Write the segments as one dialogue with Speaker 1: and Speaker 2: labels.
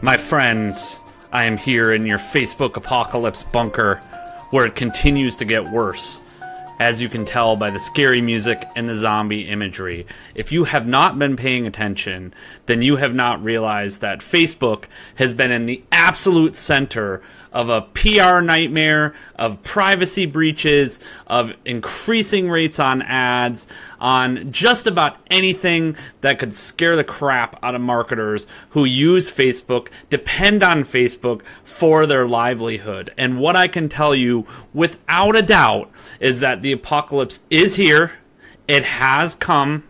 Speaker 1: My friends, I am here in your Facebook apocalypse bunker, where it continues to get worse, as you can tell by the scary music and the zombie imagery. If you have not been paying attention, then you have not realized that Facebook has been in the absolute center of a PR nightmare, of privacy breaches, of increasing rates on ads, on just about anything that could scare the crap out of marketers who use Facebook, depend on Facebook for their livelihood. And what I can tell you without a doubt is that the apocalypse is here. It has come.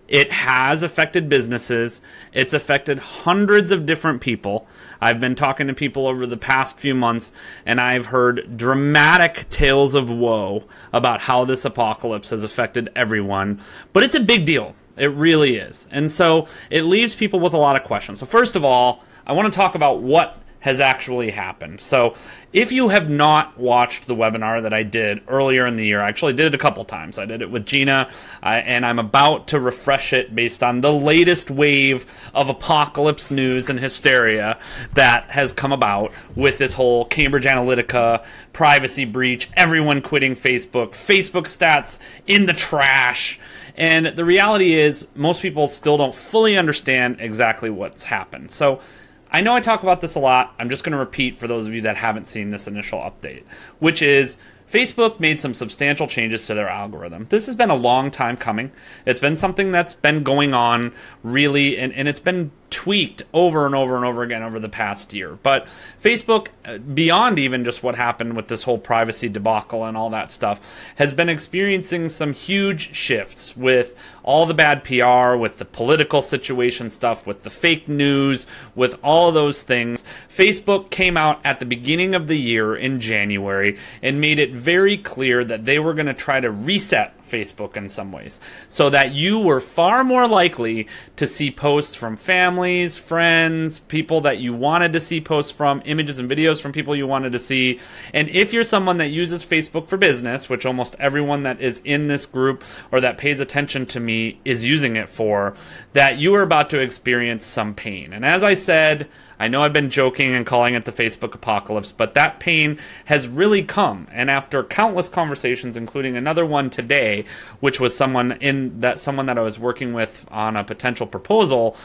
Speaker 1: It has affected businesses. It's affected hundreds of different people. I've been talking to people over the past few months, and I've heard dramatic tales of woe about how this apocalypse has affected everyone. But it's a big deal. It really is. And so it leaves people with a lot of questions. So first of all, I want to talk about what has actually happened. So if you have not watched the webinar that I did earlier in the year, I actually did it a couple times. I did it with Gina, and I'm about to refresh it based on the latest wave of apocalypse news and hysteria that has come about with this whole Cambridge Analytica privacy breach, everyone quitting Facebook, Facebook stats in the trash. And the reality is most people still don't fully understand exactly what's happened. So I know I talk about this a lot. I'm just going to repeat for those of you that haven't seen this initial update, which is Facebook made some substantial changes to their algorithm. This has been a long time coming. It's been something that's been going on really, and it's been tweaked over and over and over again over the past year. But Facebook, beyond even just what happened with this whole privacy debacle and all that stuff, has been experiencing some huge shifts with all the bad PR, with the political situation stuff, with the fake news, with all of those things. Facebook came out at the beginning of the year in January and made it very clear that they were going to try to reset Facebook in some ways, so that you were far more likely to see posts from families, friends, people that you wanted to see posts from, images and videos from people you wanted to see. And if you're someone that uses Facebook for business, which almost everyone that is in this group or that pays attention to me is using it for, that you are about to experience some pain. And as I said, I know I've been joking and calling it the Facebook apocalypse, but that pain has really come. And after countless conversations, including another one today, which was someone that I was working with on a potential proposal,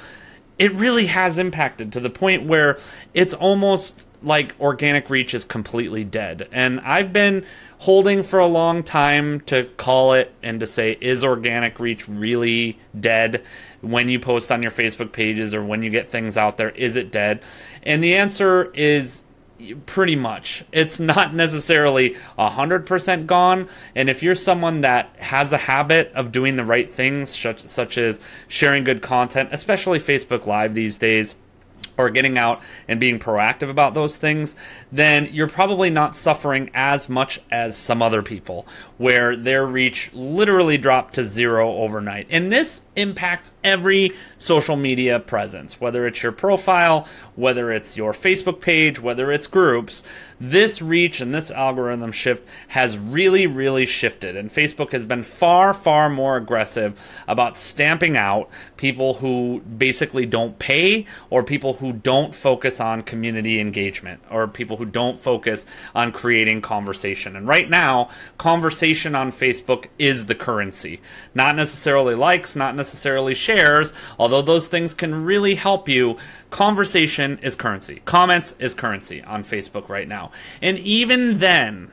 Speaker 1: it really has impacted to the point where it's almost like organic reach is completely dead. And I've been holding for a long time to call it and to say, is organic reach really dead? When you post on your Facebook pages or when you get things out there, is it dead? And the answer is pretty much. It's not necessarily 100% gone. And if you're someone that has a habit of doing the right things, such as sharing good content, especially Facebook Live these days, or getting out and being proactive about those things, then you're probably not suffering as much as some other people, where their reach literally dropped to zero overnight. And this impacts every social media presence, whether it's your profile, whether it's your Facebook page, whether it's groups. This reach and this algorithm shift has really, really shifted. And Facebook has been far, far more aggressive about stamping out people who basically don't pay, or people who don't focus on community engagement, or people who don't focus on creating conversation. And right now, conversation on Facebook is the currency. Not necessarily likes, not necessarily shares, although those things can really help you. Conversation is currency. Comments is currency on Facebook right now. And even then,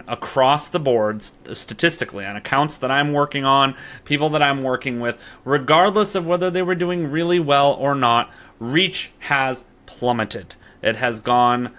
Speaker 1: across the board, statistically, on accounts that I'm working on, people that I'm working with, regardless of whether they were doing really well or not, reach has plummeted. It has gone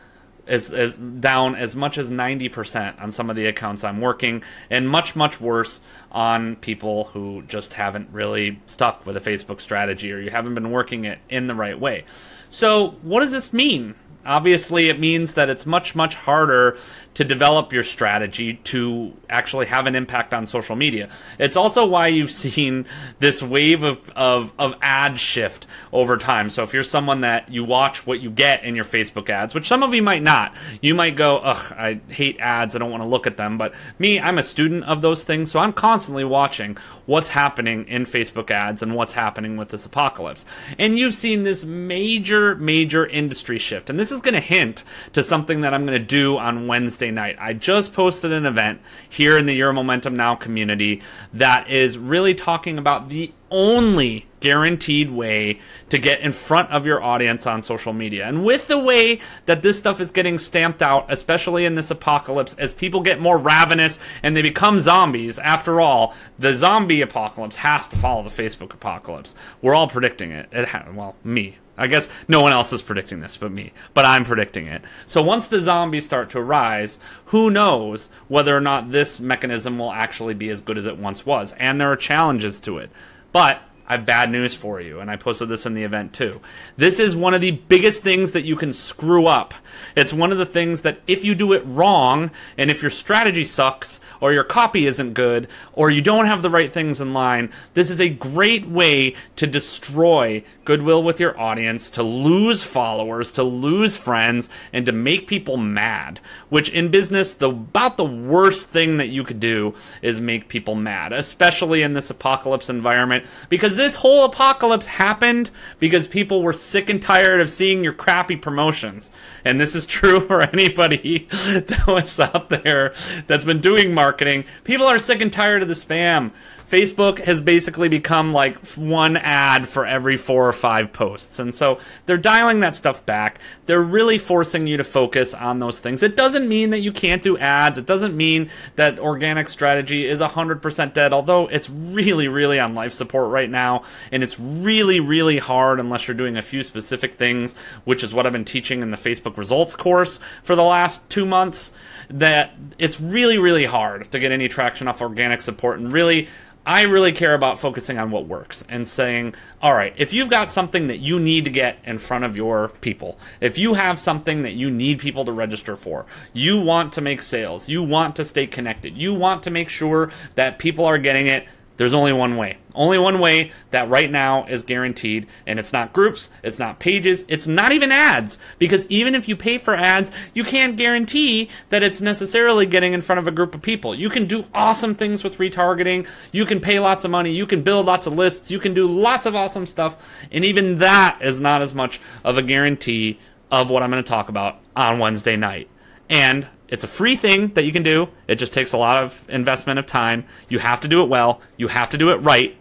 Speaker 1: as down as much as 90% on some of the accounts I'm working, and much, much worse on people who just haven't really stuck with a Facebook strategy, or you haven't been working it in the right way. So what does this mean Obviously, it means that it's much, much harder to develop your strategy to actually have an impact on social media. It's also why you've seen this wave of ad shift over time. So if you're someone that you watch what you get in your Facebook ads, which some of you might not, you might go, ugh, I hate ads, I don't want to look at them. But me, I'm a student of those things, so I'm constantly watching what's happening in Facebook ads and what's happening with this apocalypse. And you've seen this major, major industry shift. And this is going to hint to something that I'm going to do on Wednesday night. I just posted an event here in the Your Momentum Now community that is really talking about the only guaranteed way to get in front of your audience on social media. And with the way that this stuff is getting stamped out, especially in this apocalypse, as people get more ravenous and they become zombies, after all, the zombie apocalypse has to follow the Facebook apocalypse. We're all predicting it. Well, me. I guess no one else is predicting this but me, but I'm predicting it. So once the zombies start to rise, who knows whether or not this mechanism will actually be as good as it once was. And there are challenges to it. But I have bad news for you, and I posted this in the event too. This is one of the biggest things that you can screw up. It's one of the things that if you do it wrong, and if your strategy sucks, or your copy isn't good, or you don't have the right things in line, this is a great way to destroy goodwill with your audience, to lose followers, to lose friends, and to make people mad. Which in business, about the worst thing that you could do is make people mad, especially in this apocalypse environment, because this whole apocalypse happened because people were sick and tired of seeing your crappy promotions. And this is true for anybody that was out there that's been doing marketing. People are sick and tired of the spam. Facebook has basically become like one ad for every 4 or 5 posts. And so they're dialing that stuff back. They're really forcing you to focus on those things. It doesn't mean that you can't do ads. It doesn't mean that organic strategy is 100% dead, although it's really, really on life support right now. And it's really, really hard unless you're doing a few specific things, which is what I've been teaching in the Facebook results course for the last 2 months, that it's really, really hard to get any traction off organic support. And really, I really care about focusing on what works and saying, all right, if you've got something that you need to get in front of your people, if you have something that you need people to register for, you want to make sales, you want to stay connected, you want to make sure that people are getting it, there's only one way. Only one way that right now is guaranteed, and it's not groups, it's not pages, it's not even ads, because even if you pay for ads, you can't guarantee that it's necessarily getting in front of a group of people. You can do awesome things with retargeting, you can pay lots of money, you can build lots of lists, you can do lots of awesome stuff, and even that is not as much of a guarantee of what I'm going to talk about on Wednesday night. And it's a free thing that you can do. It just takes a lot of investment of time. You have to do it well. You have to do it right.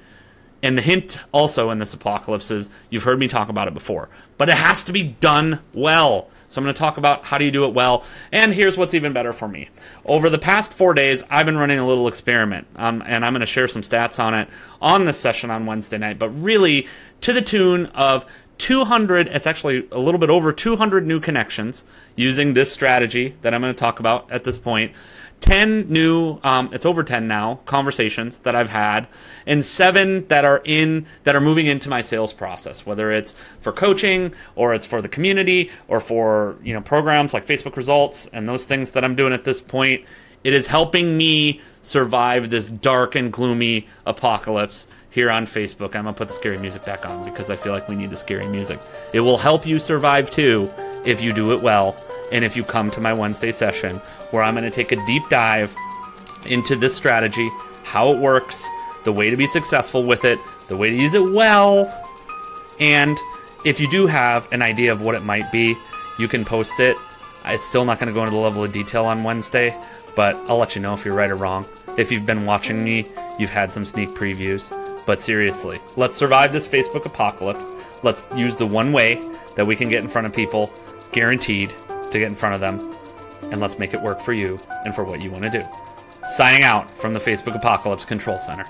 Speaker 1: And the hint also in this apocalypse is, you've heard me talk about it before, but it has to be done well. So I'm going to talk about how do you do it well. And here's what's even better for me. Over the past 4 days, I've been running a little experiment. And I'm going to share some stats on it on this session on Wednesday night. But really, to the tune of 200, it's actually a little bit over 200 new connections using this strategy that I'm going to talk about at this point. 10 new, it's over 10 now, conversations that I've had, and 7 that are moving into my sales process, whether it's for coaching or it's for the community or for, programs like Facebook results and those things that I'm doing at this point. It is helping me survive this dark and gloomy apocalypse here on Facebook. I'm going to put the scary music back on because I feel like we need the scary music. It will help you survive too if you do it well and if you come to my Wednesday session where I'm going to take a deep dive into this strategy, how it works, the way to be successful with it, the way to use it well, and if you do have an idea of what it might be, you can post it. It's still not going to go into the level of detail on Wednesday, but I'll let you know if you're right or wrong. If you've been watching me, you've had some sneak previews. But seriously, let's survive this Facebook apocalypse. Let's use the one way that we can get in front of people, guaranteed to get in front of them, and let's make it work for you and for what you want to do. Signing out from the Facebook Apocalypse Control Center.